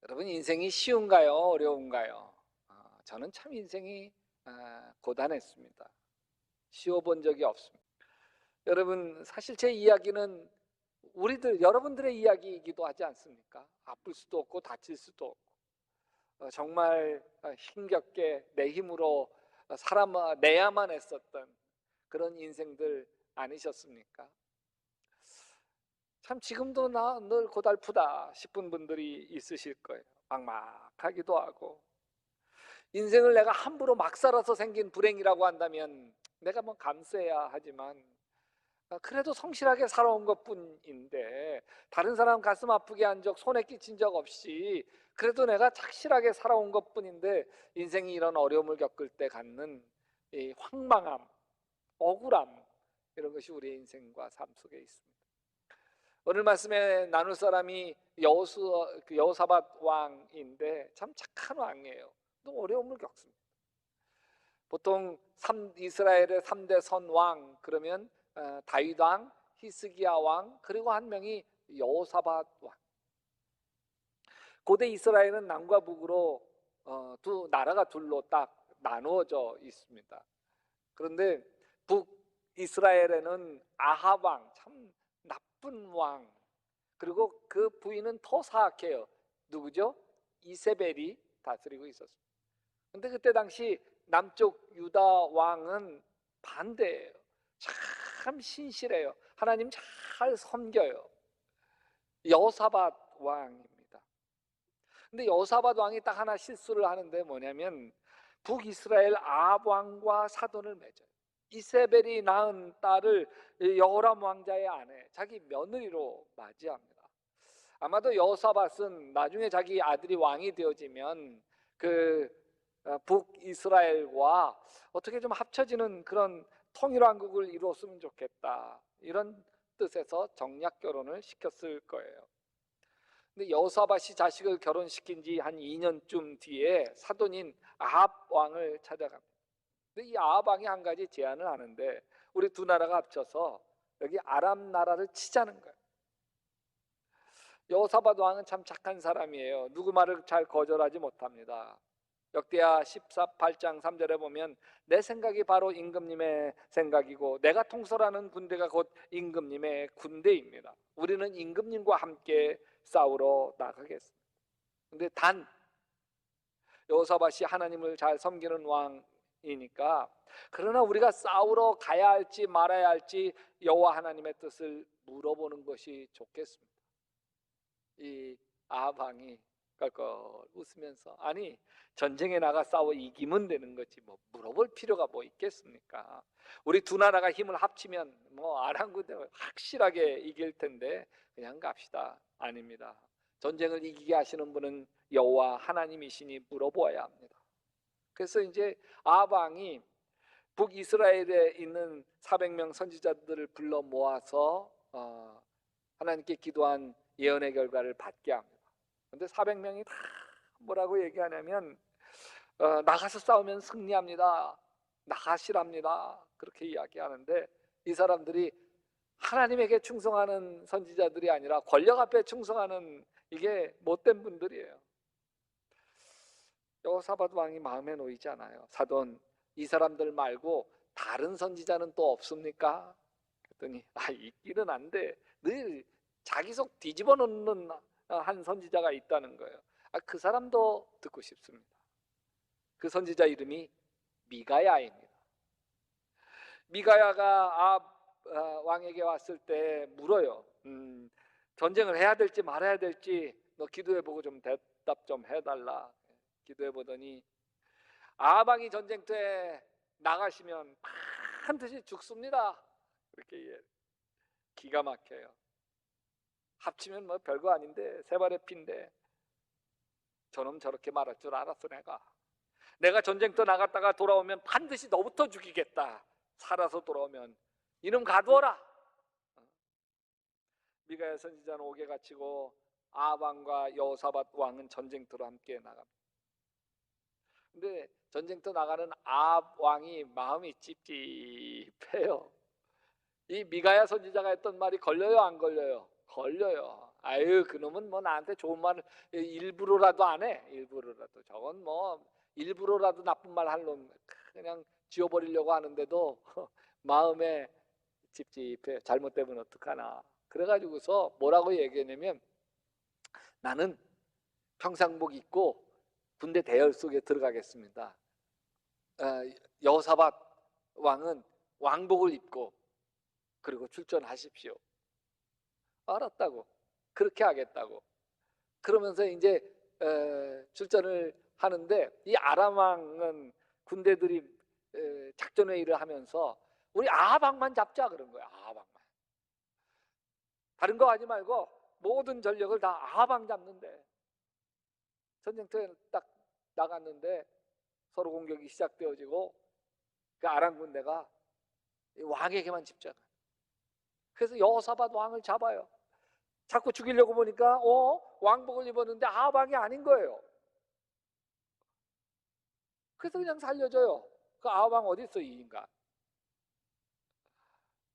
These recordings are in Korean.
여러분, 인생이 쉬운가요? 어려운가요? 저는 참 인생이 고단했습니다. 쉬워 본 적이 없습니다. 여러분, 사실 제 이야기는 여러분들의 이야기이기도 하지 않습니까? 아플 수도 없고 다칠 수도 없고, 정말 힘겹게 내 힘으로 내야만 했었던 그런 인생들 아니셨습니까? 참 지금도 나 늘 고달프다 싶은 분들이 있으실 거예요. 막막하기도 하고, 인생을 내가 함부로 막 살아서 생긴 불행이라고 한다면 내가 뭐 감수해야 하지만, 그래도 성실하게 살아온 것뿐인데, 다른 사람 가슴 아프게 한 적, 손에 끼친 적 없이 그래도 내가 착실하게 살아온 것뿐인데, 인생이 이런 어려움을 겪을 때 갖는 이 황망함, 억울함, 이런 것이 우리의 인생과 삶 속에 있습니다. 오늘 말씀에 나눌 사람이 여호사밧 왕인데 참 착한 왕이에요. 또 어려움을 겪습니다. 보통 이스라엘의 3대 선왕 그러면 다윗 왕, 히스기야 왕, 그리고 한 명이 여호사밧 왕. 고대 이스라엘은 남과 북으로 두 나라가 둘로 딱 나누어져 있습니다. 그런데 북이스라엘에는 아합 왕, 참 나쁜 왕, 그리고 그 부인은 더 사악해요. 누구죠? 이세벨이 다스리고 있었습니다. 근데 그때 당시 남쪽 유다 왕은 반대예요. 참 신실해요. 하나님 잘 섬겨요. 여호사밧 왕입니다. 근데 여호사밧 왕이 딱 하나 실수를 하는데 뭐냐면, 북이스라엘 아합 왕과 사돈을 맺어요. 이세벨이 낳은 딸을 여호람 왕자의 아내, 자기 며느리로 맞이합니다. 아마도 여호사밧은 나중에 자기 아들이 왕이 되어지면 그 북이스라엘과 어떻게 좀 합쳐지는 그런 통일왕국을 이루었으면 좋겠다, 이런 뜻에서 정략 결혼을 시켰을 거예요. 근데 여호사밧이 자식을 결혼시킨 지 한 2년쯤 뒤에 사돈인 아합 왕을 찾아갑니다. 근데 이 아합 왕이 한 가지 제안을 하는데, 우리 두 나라가 합쳐서 여기 아람 나라를 치자는 거예요. 여호사밧 왕은 참 착한 사람이에요. 누구 말을 잘 거절하지 못합니다. 역대하 18장 3절에 보면, 내 생각이 바로 임금님의 생각이고 내가 통솔하는 군대가 곧 임금님의 군대입니다. 우리는 임금님과 함께 싸우러 나가겠습니다. 근데 단 여호사밧이 하나님을 잘 섬기는 왕이니까, 그러나 우리가 싸우러 가야 할지 말아야 할지 여호와 하나님의 뜻을 물어보는 것이 좋겠습니다. 이 아합 왕이 깔깔 웃으면서, 아니, 전쟁에 나가 싸워 이기면 되는 거지 뭐 물어볼 필요가 뭐 있겠습니까? 우리 두 나라가 힘을 합치면 뭐 아람 군대 확실하게 이길 텐데 그냥 갑시다. 아닙니다. 전쟁을 이기게 하시는 분은 여호와 하나님이시니 물어보아야 합니다. 그래서 이제 아합 왕이 북이스라엘에 있는 400명 선지자들을 불러 모아서 하나님께 기도한 예언의 결과를 받게 합니다. 그런데 400명이 다 뭐라고 얘기하냐면, 나가서 싸우면 승리합니다, 나가시랍니다, 그렇게 이야기하는데, 이 사람들이 하나님에게 충성하는 선지자들이 아니라 권력 앞에 충성하는, 이게 못된 분들이에요. 여호사밧 왕이 마음에 놓이지 않아요. 사돈, 이 사람들 말고 다른 선지자는 또 없습니까? 그랬더니 있기는 한데 늘 자기 속 뒤집어 놓는 한 선지자가 있다는 거예요. 그 사람도 듣고 싶습니다. 그 선지자 이름이 미가야입니다. 미가야가 왕에게 왔을 때 물어요. 전쟁을 해야 될지 말아야 될지 너 기도해보고 좀 대답 좀 해달라. 기도해보더니, 아합왕이 전쟁터에 나가시면 반드시 죽습니다, 그렇게 기가 막혀요. 합치면 뭐 별거 아닌데, 세 발의 피인데 저놈 저렇게 말할 줄 알았어. 내가 전쟁터 나갔다가 돌아오면 반드시 너부터 죽이겠다, 살아서 돌아오면 이놈 가두어라. 미가야 선지자는 옥에 갇히고 아합 왕과 여호사밧 왕은 전쟁터로 함께 나갑니다. 근데 전쟁터 나가는 아합 왕이 마음이 찝찝해요. 이 미가야 선지자가 했던 말이 걸려요, 안 걸려요? 걸려요. 아유, 그놈은 뭐 나한테 좋은 말을 일부러라도 안 해. 일부러라도. 저건 뭐 일부러라도 나쁜 말 할 놈 그냥 지워버리려고 하는데도 마음에 찝찝해. 잘못되면 어떡하나. 그래가지고서 뭐라고 얘기했냐면, 나는 평상복 입고 군대 대열 속에 들어가겠습니다. 여호사밧 왕은 왕복을 입고 그리고 출전하십시오. 알았다고. 그렇게 하겠다고. 그러면서 이제 출전을 하는데, 이 아람 왕은 군대들이 작전 회의를 하면서 우리 아합 왕만 잡자 그런 거야. 아합 왕만. 다른 거 하지 말고 모든 전력을 다 아합 왕 잡는데, 전쟁터에 딱 나갔는데 서로 공격이 시작되어지고 그 아람 군대가 왕에게만 집중해. 그래서 여호사밧 왕을 잡아요. 자꾸 죽이려고 보니까 왕복을 입었는데 아합 왕이 아닌 거예요. 그래서 그냥 살려줘요. 그 아합 왕 어디 있어, 이 인간.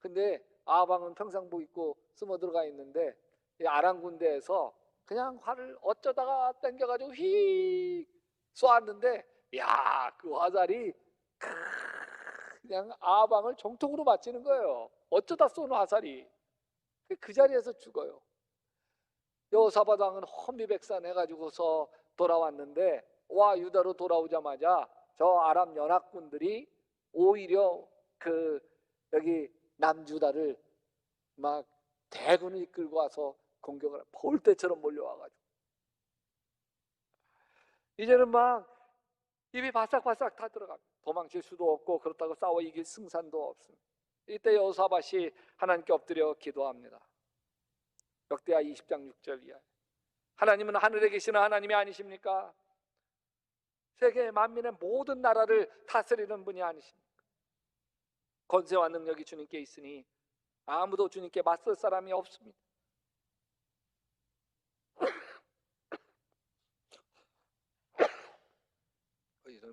근데 아합 왕은 평상복 입고 숨어 들어가 있는데, 이 아람 군대에서 그냥 활을 어쩌다가 당겨가지고 휙 쏘았는데, 야, 그 화살이 그냥 아합 왕을 정통으로 맞히는 거예요. 어쩌다 쏜 화살이. 그 자리에서 죽어요. 여호사밧 왕은 혼비백산 해가지고서 돌아왔는데, 와, 유다로 돌아오자마자 저 아람 연합군들이 오히려 그 여기 남유다를 막 대군을 이끌고 와서 공격을 볼때처럼 몰려와가지고 이제는 막 입이 바싹바싹 다 들어갑니다. 도망칠 수도 없고 그렇다고 싸워 이길 승산도 없습니다. 이때 여호사밧이 하나님께 엎드려 기도합니다. 역대하 20장 6절 이하. 하나님은 하늘에 계시는 하나님이 아니십니까? 세계 만민의 모든 나라를 다스리는 분이 아니십니까? 권세와 능력이 주님께 있으니 아무도 주님께 맞설 사람이 없습니다.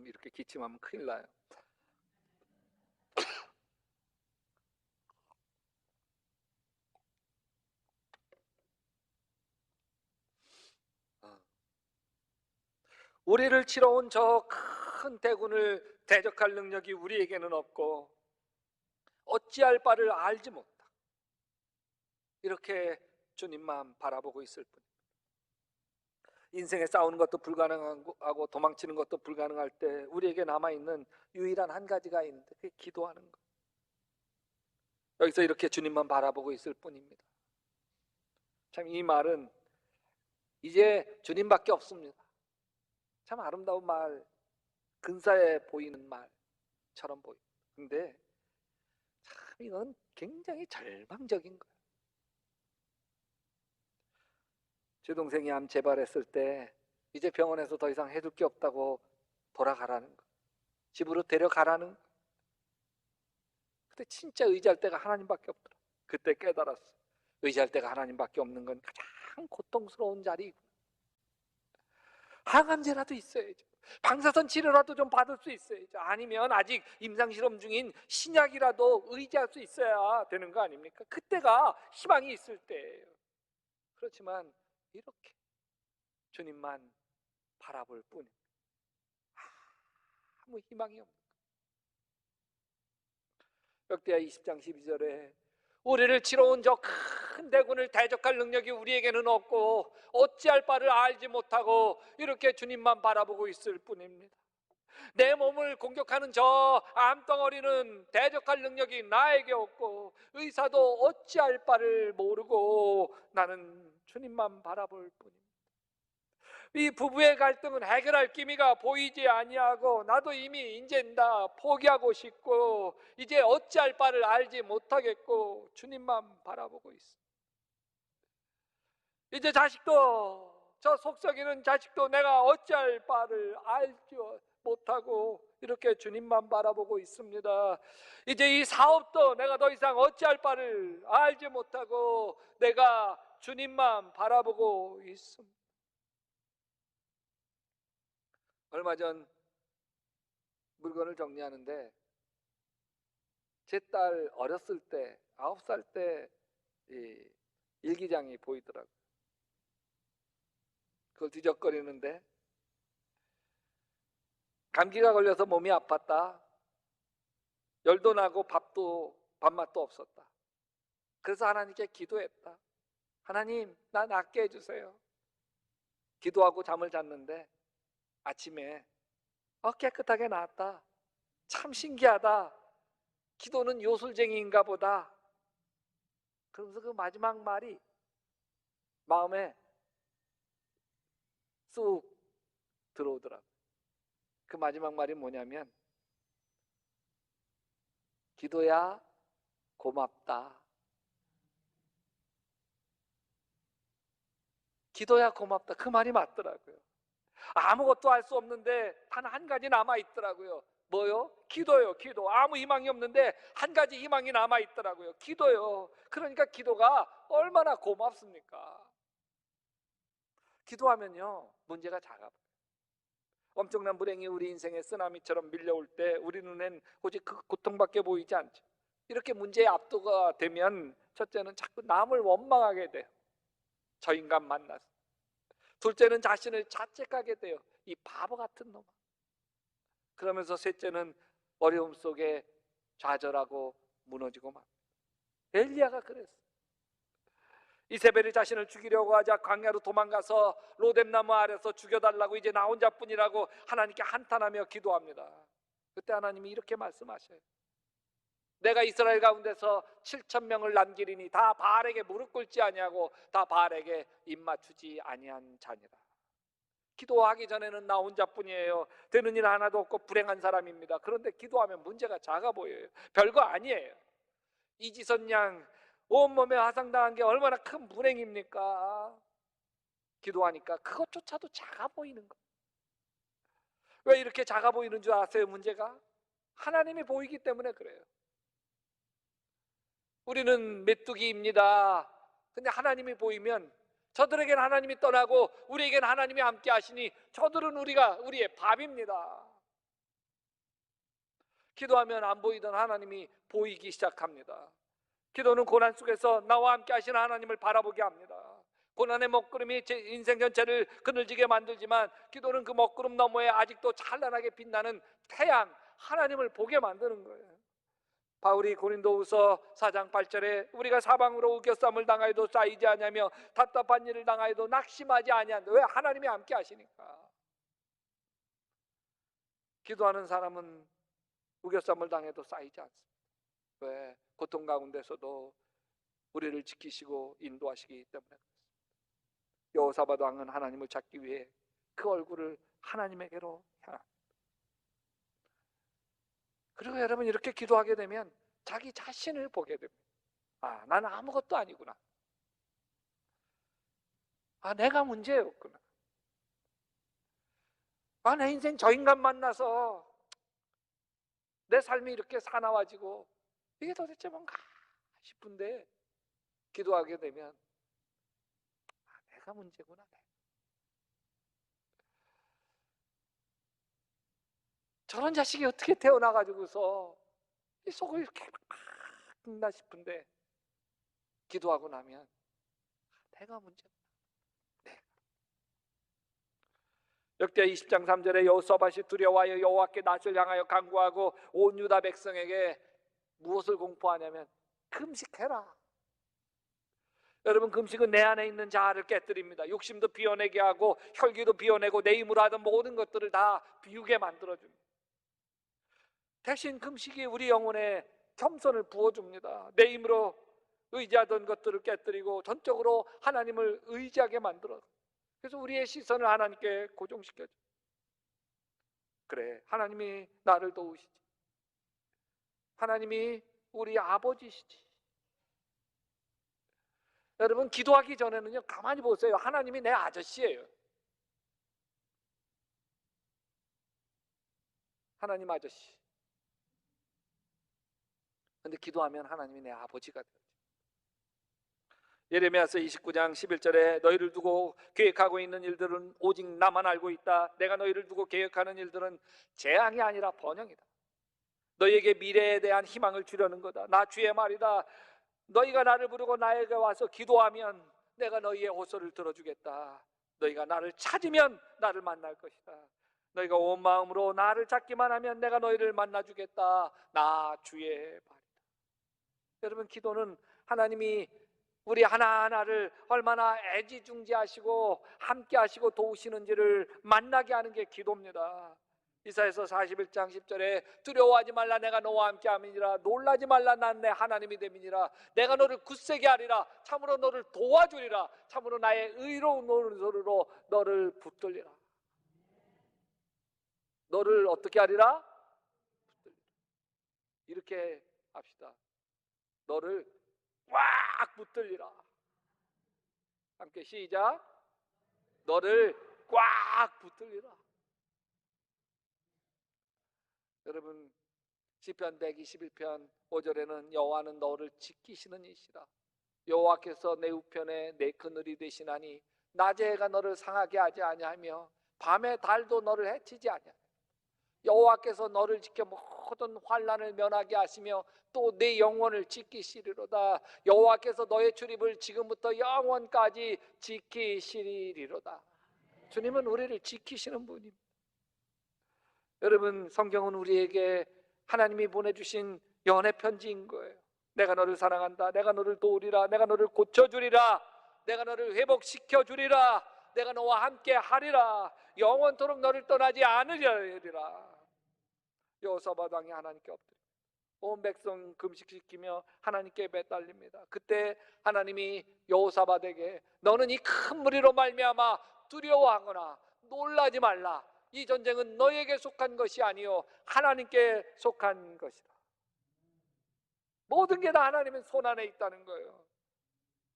이렇게 기침하면 큰일 나요. 우리를 치러 온 저 큰 대군을 대적할 능력이 우리에게는 없고 어찌할 바를 알지 못하. 이렇게 주님만 바라보고 있을 뿐입니다. 인생에 싸우는 것도 불가능하고 도망치는 것도 불가능할 때 우리에게 남아있는 유일한 한 가지가 있는데, 그게 기도하는 것. 여기서 이렇게 주님만 바라보고 있을 뿐입니다. 참 이 말은 이제 주님밖에 없습니다. 참 아름다운 말, 근사해 보이는 말처럼 보입니다. 근데 참 이건 굉장히 절망적인 거예요. 제 동생이 암 재발했을 때 이제 병원에서 더 이상 해줄 게 없다고 돌아가라는 거, 집으로 데려가라는 거. 그때 진짜 의지할 데가 하나님밖에 없더라. 그때 깨달았어. 의지할 데가 하나님밖에 없는 건 가장 고통스러운 자리이고, 항암제라도 있어야죠. 방사선 치료라도 좀 받을 수 있어야죠. 아니면 아직 임상실험 중인 신약이라도 의지할 수 있어야 되는 거 아닙니까? 그때가 희망이 있을 때예요. 그렇지만 이렇게 주님만 바라볼 뿐 아무 희망이 없는 거예요. 역대하 20장 12절에 우리를 치러 온 저 큰 대군을 대적할 능력이 우리에게는 없고 어찌할 바를 알지 못하고 이렇게 주님만 바라보고 있을 뿐입니다. 내 몸을 공격하는 저 암덩어리는 대적할 능력이 나에게 없고 의사도 어찌할 바를 모르고 나는 주님만 바라볼 뿐입니다. 이 부부의 갈등은 해결할 기미가 보이지 아니하고 나도 이미 이젠 다 포기하고 싶고 이제 어찌할 바를 알지 못하겠고 주님만 바라보고 있습니다. 이제 자식도, 저 속썩이는 자식도 내가 어찌할 바를 알지 못하고 이렇게 주님만 바라보고 있습니다. 이제 이 사업도 내가 더 이상 어찌할 바를 알지 못하고 내가 주님만 바라보고 있습니다. 얼마 전 물건을 정리하는데 제 딸 어렸을 때 9살 때 이 일기장이 보이더라고요. 그걸 뒤적거리는데 감기가 걸려서 몸이 아팠다. 열도 나고 밥맛도 없었다. 그래서 하나님께 기도했다. 하나님, 나 낫게 해주세요. 기도하고 잠을 잤는데 아침에 깨끗하게 나았다. 참 신기하다. 기도는 요술쟁이인가 보다. 그러면서 그 마지막 말이 마음에 쑥 들어오더라고요. 그 마지막 말이 뭐냐면 기도야 고맙다. 기도야 고맙다. 그 말이 맞더라고요. 아무것도 할 수 없는데 단 한 가지 남아있더라고요. 뭐요? 기도요. 기도. 아무 희망이 없는데 한 가지 희망이 남아있더라고요. 기도요. 그러니까 기도가 얼마나 고맙습니까? 기도하면요 문제가 작아. 엄청난 불행이 우리 인생의 쓰나미처럼 밀려올 때 우리 눈엔 오직 그 고통밖에 보이지 않죠. 이렇게 문제의 압도가 되면 첫째는 자꾸 남을 원망하게 돼요. 저 인간 만나서. 둘째는 자신을 자책하게 돼요. 이 바보 같은 놈아. 그러면서 셋째는 어려움 속에 좌절하고 무너지고 막. 엘리야가 그랬어. 이세벨이 자신을 죽이려고 하자 광야로 도망가서 로뎀나무 아래서 죽여달라고 이제 나 혼자뿐이라고 하나님께 한탄하며 기도합니다. 그때 하나님이 이렇게 말씀하셔요. 내가 이스라엘 가운데서 7,000명을 남기리니 다 바알에게 무릎 꿇지 아니하고 다 바알에게 입 맞추지 아니한 자니라. 기도하기 전에는 나 혼자뿐이에요. 되는 일 하나도 없고 불행한 사람입니다. 그런데 기도하면 문제가 작아 보여요. 별거 아니에요. 이지선 양 온몸에 화상당한 게 얼마나 큰 불행입니까? 기도하니까 그것조차도 작아 보이는 거예요. 왜 이렇게 작아 보이는 줄 아세요? 문제가 하나님이 보이기 때문에 그래요. 우리는 메뚜기입니다. 근데 하나님이 보이면 저들에게는 하나님이 떠나고 우리에게는 하나님이 함께 하시니 저들은 우리의 밥입니다. 기도하면 안 보이던 하나님이 보이기 시작합니다. 기도는 고난 속에서 나와 함께 하시는 하나님을 바라보게 합니다. 고난의 먹구름이 제 인생 전체를 그늘지게 만들지만 기도는 그 먹구름 너머에 아직도 찬란하게 빛나는 태양 하나님을 보게 만드는 거예요. 바울이 고린도후서 4장 8절에 우리가 사방으로 우겨쌈을 당하여도 쌓이지 아니하며 답답한 일을 당하여도 낙심하지 아니한다. 왜? 하나님이 함께 하시니까. 기도하는 사람은 우겨쌈을 당해도 쌓이지 않습니다. 왜? 고통 가운데서도 우리를 지키시고 인도하시기 때문에 그렇습니다. 여호사밧 왕은 하나님을 찾기 위해 그 얼굴을 하나님에게로 향합니다. 그리고 여러분 이렇게 기도하게 되면 자기 자신을 보게 됩니다. 나는 아무것도 아니구나. 내가 문제였구나. 내 인생 저 인간 만나서 내 삶이 이렇게 사나워지고 이게 도대체 뭔가 싶은데 기도하게 되면 내가 문제구나. 저런 자식이 어떻게 태어나가지고서 이 속을 이렇게 나 싶은데 기도하고 나면 내가 문제구나. 역대하 20장 3절에 여호사밧이 두려워하여 여호와께 낯을 향하여 간구하고 온 유다 백성에게 무엇을 공포하냐면 금식해라. 여러분 금식은 내 안에 있는 자아를 깨뜨립니다. 욕심도 비워내게 하고 혈기도 비워내고 내 힘으로 하던 모든 것들을 다 비우게 만들어줍니다. 대신 금식이 우리 영혼에 겸손을 부어줍니다. 내 힘으로 의지하던 것들을 깨뜨리고 전적으로 하나님을 의지하게 만들어. 그래서 우리의 시선을 하나님께 고정시켜줘. 그래, 하나님이 나를 도우시지. 하나님이 우리 아버지시지. 여러분 기도하기 전에는요 가만히 보세요. 하나님이 내 아저씨예요. 하나님 아저씨. 근데 기도하면 하나님이 내 아버지가 돼요. 예레미야서 29장 11절에 너희를 두고 계획하고 있는 일들은 오직 나만 알고 있다. 내가 너희를 두고 계획하는 일들은 재앙이 아니라 번영이다. 너희에게 미래에 대한 희망을 주려는 거다. 나 주의 말이다. 너희가 나를 부르고 나에게 와서 기도하면 내가 너희의 호소를 들어주겠다. 너희가 나를 찾으면 나를 만날 것이다. 너희가 온 마음으로 나를 찾기만 하면 내가 너희를 만나주겠다. 나 주의 말이다. 여러분, 기도는 하나님이 우리 하나하나를 얼마나 애지중지하시고 함께 하시고 도우시는지를 만나게 하는 게 기도입니다. 이사야서 41장 10절에 두려워하지 말라, 내가 너와 함께 함이니라. 놀라지 말라, 난 내 하나님이 됨이니라. 내가 너를 굳세게 하리라. 참으로 너를 도와주리라. 참으로 나의 의로운 오른손으로 너를 붙들리라. 너를 어떻게 하리라? 붙들리라. 이렇게 합시다. 너를 꽉 붙들리라. 함께 시작. 너를 꽉 붙들리라. 여러분, 시편 121편 5절에는 여호와는 너를 지키시는 이시라. 여호와께서 내 우편에 내 그늘이 되시나니 낮에 해가 너를 상하게 하지 아니하며 밤에 달도 너를 해치지 아니하며 여호와께서 너를 지켜 모든 환난을 면하게 하시며 또 내 영혼을 지키시리로다. 여호와께서 너의 출입을 지금부터 영원까지 지키시리로다. 주님은 우리를 지키시는 분입니다. 여러분, 성경은 우리에게 하나님이 보내주신 연애 편지인 거예요. 내가 너를 사랑한다. 내가 너를 도우리라. 내가 너를 고쳐주리라. 내가 너를 회복시켜주리라. 내가 너와 함께 하리라. 영원토록 너를 떠나지 않으리라. 여호사밧 왕이 하나님께 엎드립니다. 온 백성 금식시키며 하나님께 매달립니다. 그때 하나님이 여호사밧에게 너는 이 큰 무리로 말미암아 두려워하거나 놀라지 말라. 이 전쟁은 너에게 속한 것이 아니요 하나님께 속한 것이다. 모든 게 다 하나님의 손안에 있다는 거예요.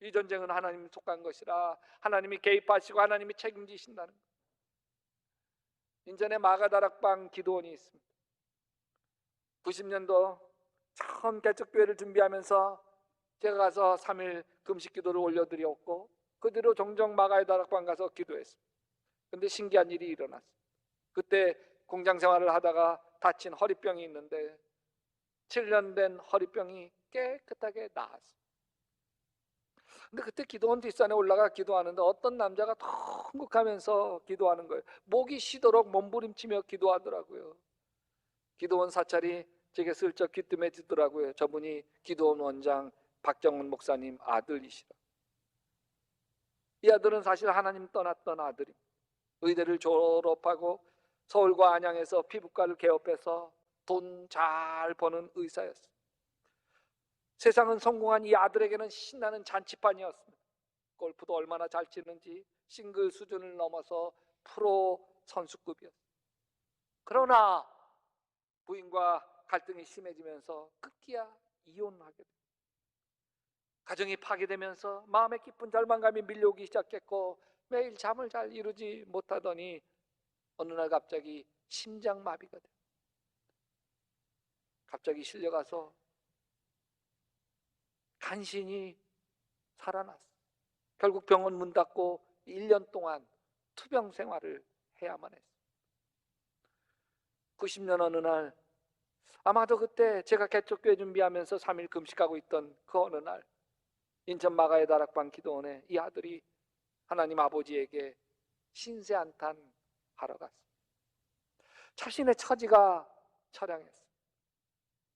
이 전쟁은 하나님 속한 것이라. 하나님이 개입하시고 하나님이 책임지신다는 거예요. 인전에 마가다락방 기도원이 있습니다. 90년도 처음 개척교회를 준비하면서 제가 가서 3일 금식 기도를 올려드렸고 그 뒤로 종종 마가다락방 가서 기도했습니다. 근데 신기한 일이 일어났어요. 그때 공장 생활을 하다가 다친 허리병이 있는데 7년 된 허리병이 깨끗하게 나았어요. 근데 그때 기도원 뒷산에 올라가 기도하는데 어떤 남자가 통곡하면서 기도하는 거예요. 목이 쉬도록 몸부림치며 기도하더라고요. 기도원 사찰이 제게 슬쩍 귀뜸해지더라고요. 저분이 기도원 원장 박정훈 목사님 아들이시라. 이 아들은 사실 하나님 떠났던 아들입니다. 의대를 졸업하고 서울과 안양에서 피부과를 개업해서 돈 잘 버는 의사였습니다. 세상은 성공한 이 아들에게는 신나는 잔치판이었습니다. 골프도 얼마나 잘 치는지 싱글 수준을 넘어서 프로 선수급이었습니다. 그러나 부인과 갈등이 심해지면서 급기야 이혼하게 됩니다. 가정이 파괴되면서 마음에 깊은 절망감이 밀려오기 시작했고 매일 잠을 잘 이루지 못하더니 어느 날 갑자기 심장마비가 돼요. 갑자기 실려가서 간신히 살아났어요. 결국 병원 문 닫고 1년 동안 투병 생활을 해야만 했어요. 90년 어느 날, 아마도 그때 제가 개척교회 준비하면서 3일 금식하고 있던 그 어느 날 인천 마가의 다락방 기도원에 이 아들이 하나님 아버지에게 신세한탄 하러 갔어요. 자신의 처지가 처량했어요.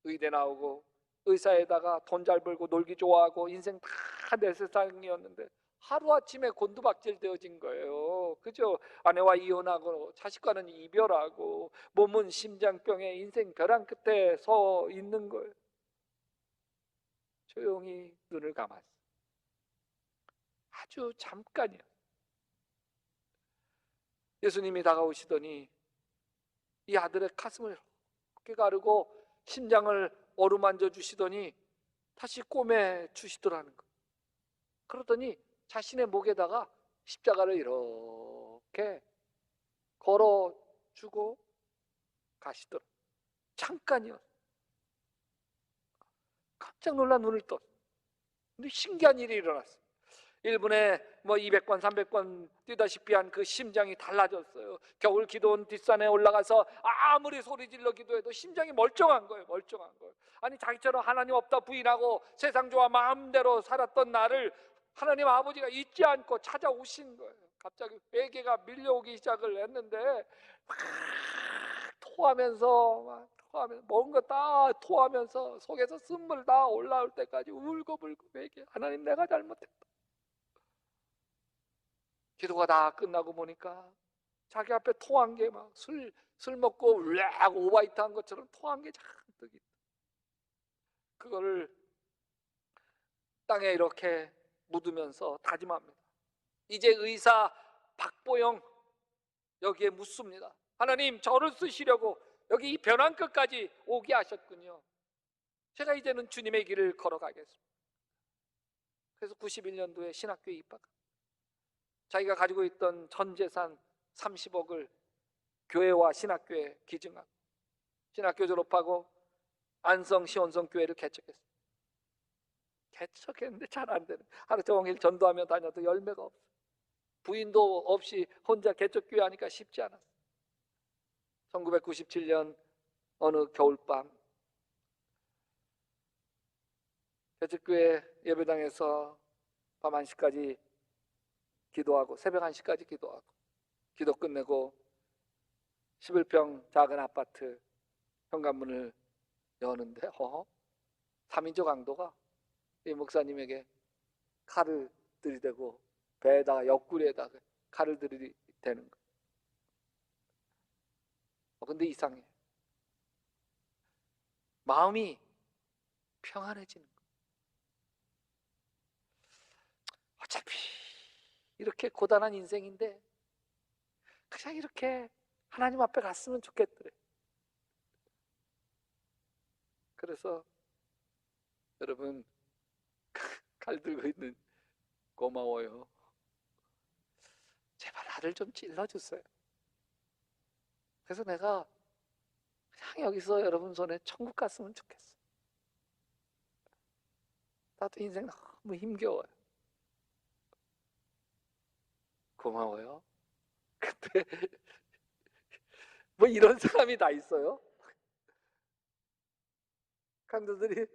의대 나오고 의사에다가 돈 잘 벌고 놀기 좋아하고 인생 다 내 세상이었는데 하루아침에 곤두박질 되어진 거예요. 그죠? 아내와 이혼하고 자식과는 이별하고 몸은 심장병에 인생 벼랑 끝에 서 있는 거예요. 조용히 눈을 감았어요. 아주 잠깐이요. 예수님이 다가오시더니 이 아들의 가슴을 이렇게 가르고 심장을 어루만져 주시더니 다시 꼬매 주시더라는 거예요. 그러더니 자신의 목에다가 십자가를 이렇게 걸어주고 가시더라고요. 잠깐이요. 깜짝 놀라 눈을 떴어요. 근데 신기한 일이 일어났어요. 1분에 200번 300번 뛰다시피 한 그 심장이 달라졌어요. 겨울 기도원 뒷산에 올라가서 아무리 소리질러 기도해도 심장이 멀쩡한 거예요. 멀쩡한 거예요. 아니 자기처럼 하나님 없다 부인하고 세상 좋아 마음대로 살았던 나를 하나님 아버지가 잊지 않고 찾아오신 거예요. 갑자기 회개가 밀려오기 시작을 했는데 막 토하면서 뭔가 다 토하면서 속에서 쓴물 다 올라올 때까지 울고불고 회개. 하나님, 내가 잘못했다. 기도가 다 끝나고 보니까 자기 앞에 토한 게 막 술 먹고 울락 오바이트한 것처럼 토한 게 잔뜩 있다. 그거를 땅에 이렇게 묻으면서 다짐합니다. 이제 의사 박보영 여기에 묻습니다. 하나님, 저를 쓰시려고 여기 이 변환 끝까지 오게 하셨군요. 제가 이제는 주님의 길을 걸어가겠습니다. 그래서 91년도에 신학교에 입학합니다. 자기가 가지고 있던 전 재산 30억을 교회와 신학교에 기증하고 신학교 졸업하고 안성 시온성교회를 개척했습니다. 개척했는데 잘 안 되는, 하루 종일 전도하며 다녀도 열매가 없어요. 부인도 없이 혼자 개척교회 하니까 쉽지 않았어요. 1997년 어느 겨울밤 개척교회 예배당에서 밤 1시까지 기도하고 새벽 1시까지 기도하고 기도 끝내고 11평 작은 아파트 현관문을 여는데 3인조 강도가 이 목사님에게 칼을 들이대고 배에다가 옆구리에다가 칼을 들이대는 거예요. 근데 이상해. 마음이 평안해지는 거예요. 어차피 이렇게 고단한 인생인데 그냥 이렇게 하나님 앞에 갔으면 좋겠더래. 그래서 여러분, 칼 들고 있는 고마워요. 제발 나를 좀 찔러주세요. 그래서 내가 그냥 여기서 여러분 손에 천국 갔으면 좋겠어. 나도 인생 너무 힘겨워요. 고마워요. 근데 뭐 이런 사람이 다 있어요? 강도들이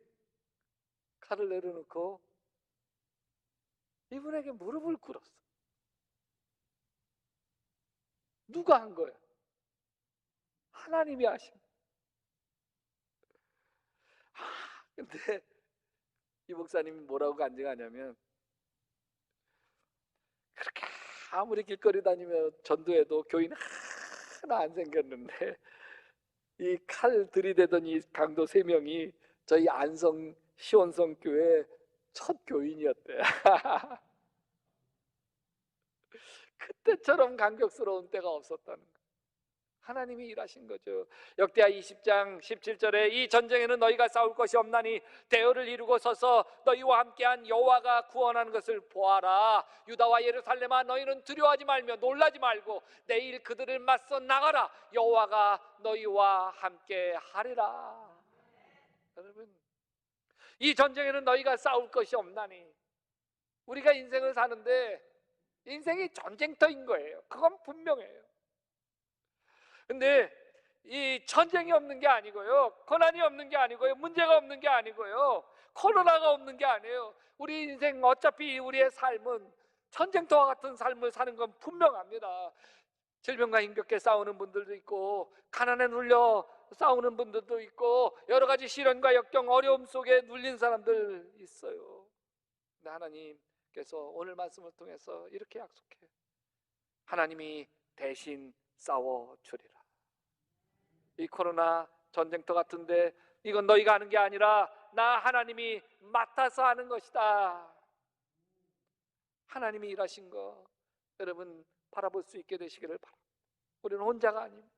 칼을 내려놓고 이분에게 무릎을 꿇었어. 누가 한 거예요? 하나님이 하신. 근데 이 목사님이 뭐라고 간증하냐면, 그렇게 아무리 길거리 다니며 전도해도 교인 하나 안 생겼는데 이 칼 들이대던 이 강도 3명이 저희 안성 시온성 교회 첫 교인이었대. 그때처럼 감격스러운 때가 없었다는 거예요. 하나님이 일하신 거죠. 역대하 20장 17절에 이 전쟁에는 너희가 싸울 것이 없나니 대열을 이루고 서서 너희와 함께한 여호와가 구원하는 것을 보아라. 유다와 예루살렘아, 너희는 두려워하지 말며 놀라지 말고 내일 그들을 맞서 나가라. 여호와가 너희와 함께 하리라. 여러분, 이 전쟁에는 너희가 싸울 것이 없나니, 우리가 인생을 사는데 인생이 전쟁터인 거예요. 그건 분명해요. 근데 이 전쟁이 없는 게 아니고요, 고난이 없는 게 아니고요, 문제가 없는 게 아니고요, 코로나가 없는 게 아니에요. 우리 인생 어차피 우리의 삶은 전쟁터와 같은 삶을 사는 건 분명합니다. 질병과 힘겹게 싸우는 분들도 있고 가난에 눌려 싸우는 분들도 있고 여러 가지 시련과 역경, 어려움 속에 눌린 사람들 있어요. 근데 하나님께서 오늘 말씀을 통해서 이렇게 약속해요. 하나님이 대신 싸워주리라. 이 코로나 전쟁터 같은데 이건 너희가 하는 게 아니라 나 하나님이 맡아서 하는 것이다. 하나님이 일하신 거 여러분 바라볼 수 있게 되시기를 바랍니다. 우리는 혼자가 아닙니다.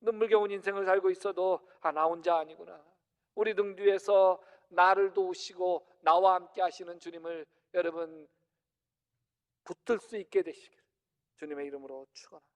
눈물겨운 인생을 살고 있어도 나 혼자 아니구나. 우리 등 뒤에서 나를 도우시고 나와 함께 하시는 주님을 여러분 붙들 수 있게 되시기를 주님의 이름으로 축원합니다.